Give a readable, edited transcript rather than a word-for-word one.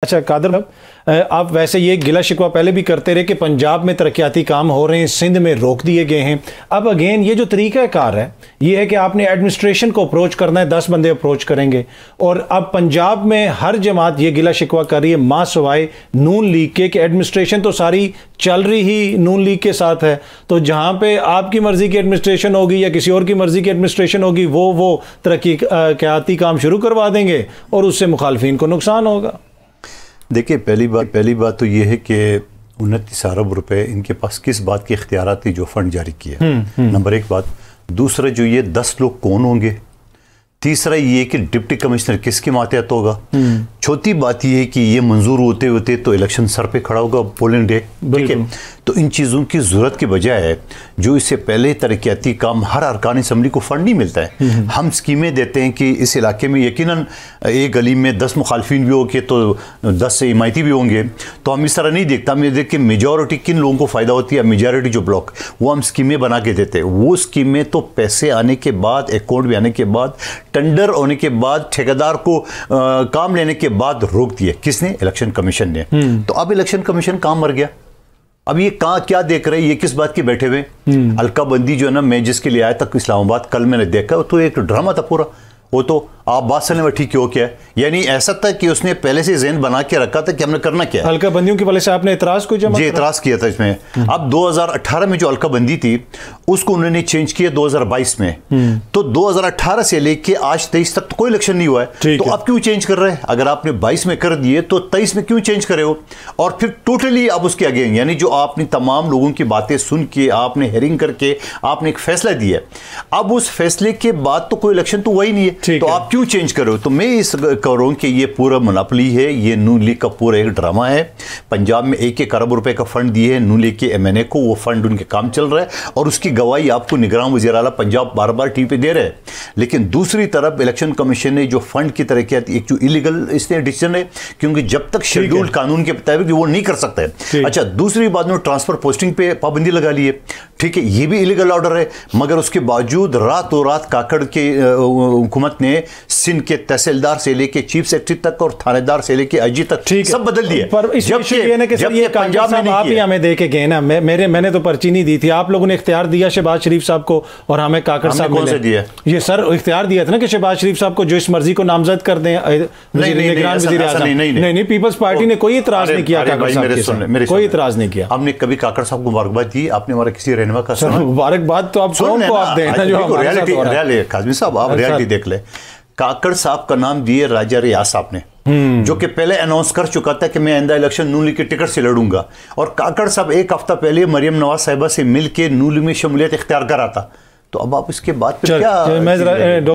अच्छा कादर साहब, आप वैसे ये गिला शिकवा पहले भी करते रहे कि पंजाब में तरक्याती काम हो रहे हैं, सिंध में रोक दिए गए हैं। अब अगेन ये जो तरीक़ाकार है ये है कि आपने एडमिनिस्ट्रेशन को अप्रोच करना है, 10 बंदे अप्रोच करेंगे। और अब पंजाब में हर जमात ये गिला शिकवा कर रही है मां सवाए नून लीग के कि एडमिनिस्ट्रेशन तो सारी चल रही ही नून लीग के साथ है, तो जहाँ पे आपकी मर्जी की एडमिनिस्ट्रेशन होगी या किसी और की मर्जी की एडमिनिस्ट्रेशन होगी वो तरक्याती काम शुरू करवा देंगे और उससे मुखालफिन को नुकसान होगा। देखिए, पहली बात तो ये है कि 29 अरब रुपए इनके पास किस बात के इख्तियारात थी जो फंड जारी किया। नंबर एक बात। दूसरा, जो ये 10 लोग कौन होंगे। तीसरा ये कि डिप्टी कमिश्नर किसके मातहत होगा। चौथी बात ये है कि ये मंजूर होते होते तो इलेक्शन सर पे खड़ा होगा, पोलिंग डे, ठीक है। तो इन चीज़ों की ज़रूरत के बजाय जो इससे पहले तरक्याती काम हर अरकान असम्बली को फंड नहीं मिलता है। हम स्कीमें देते हैं कि इस इलाके में यकीनन एक गली में 10 मुखालफिन भी होंगे तो 10 हिमायती भी होंगे, तो हम इस तरह नहीं देखता। हम ये देख के मेजॉरिटी किन लोगों को फ़ायदा होती है, मेजॉरिटी जो ब्लॉक, वो हम स्कीमें बना के देते हैं। वो स्कीमें तो पैसे आने के बाद, अकाउंट में आने के बाद, टेंडर होने के बाद, ठेकेदार को काम लेने के बाद रोक दिए। किसने? इलेक्शन कमीशन ने। तो अब इलेक्शन कमीशन काम मर गया। अब ये कहाँ क्या देख रहे हैं, ये किस बात के बैठे हुए। हल्का बंदी जो है ना, मैं जिसके लिए आया था इस्लामाबाद, कल मैंने देखा, तो एक ड्रामा था पूरा। वो तो आप बात सुनने में ठीक हो क्या है, यानी ऐसा था कि उसने पहले से ज़हन बना के रखा था कि हमने करना क्या है। हल्का बंदियों की वजह से आपने इतराज को जमा इतराज किया था इसमें। अब 2018 में जो हल्का बंदी थी उसको उन्होंने चेंज किया 2022 में। तो 2018 से लेके आज 23 तक तो कोई इलेक्शन नहीं हुआ है, तो अब क्यों चेंज कर रहे हैं? अगर आपने 22 में कर दिए तो 23 में क्यों चेंज करे हो? और फिर टोटली आप उसके आगे, यानी जो आपने तमाम लोगों की बातें सुन के, आपने हेयरिंग करके आपने एक फैसला दिया, अब उस फैसले के बाद तो कोई इलेक्शन तो वही नहीं है, तो आप क्यों चेंज करो? तो मैं इस कह रहा हूं कि ये पूरा मोनोपोली है, ये नून लीग का पूरा एक ड्रामा है। पंजाब में 1-1 अरब रुपए का फंड दिए है नून लीग के एमएनए को, वो फंड उनके काम चल रहा है और उसकी गवाही आपको निगरान वज़ीर आला पंजाब बार बार टीवी पे दे रहे हैं। लेकिन दूसरी तरफ इलेक्शन कमीशन ने जो फंड की तरक्यात, एक जो इलीगल इसने डिसीजन है, क्योंकि जब तक शेड्यूल्ड कानून के मुताबिक वो नहीं कर सकता है। अच्छा, दूसरी बात में ट्रांसफर पोस्टिंग पे पाबंदी लगा ली है, ठीक है, ये भी इलीगल ऑर्डर है। मगर उसके बावजूद रातों रात काकड़ के हुकूमत ने सिंध के तहसीलदार से लेके चीफ सेक्रेटरी तक और थानेदार से लेके आईजी तक सब बदल दिए। पर जब पंजाब में आप ही हमें दे के गए ना, मैंने तो पर्ची नहीं दी थी, आप लोगों ने इख्तियार दिया शहबाज शरीफ साहब को और हमें काकड़ साहब कौन से दिया? ये सर इख्तियार दिया था ना कि शहबाज शरीफ साहब को जो इस मर्जी को नामजद कर दें निगरान वज़ीर आज़म। नहीं, पीपल्स पार्टी ने कोई इतराज नहीं किया, कोई इतराज नहीं किया। हमने कभी काकड़ साहब को मुबारकबाद दी? आपने हमारा किसी रहनुमा का सुना? मुबारकबाद तो आप दें, काज़मी साहब, आप रियलिटी देख ले। काकड़ साहब का नाम दिए राजा रियाज साहब ने, जो कि पहले अनाउंस कर चुका था कि मैं आइंदा इलेक्शन नून लीग के टिकट से लड़ूंगा। और काकड़ साहब 1 हफ्ता पहले मरियम नवाज साहिबा से मिल के नून लीग में शमूलियत इख्तियार करा था। तो अब आप इसके बाद क्या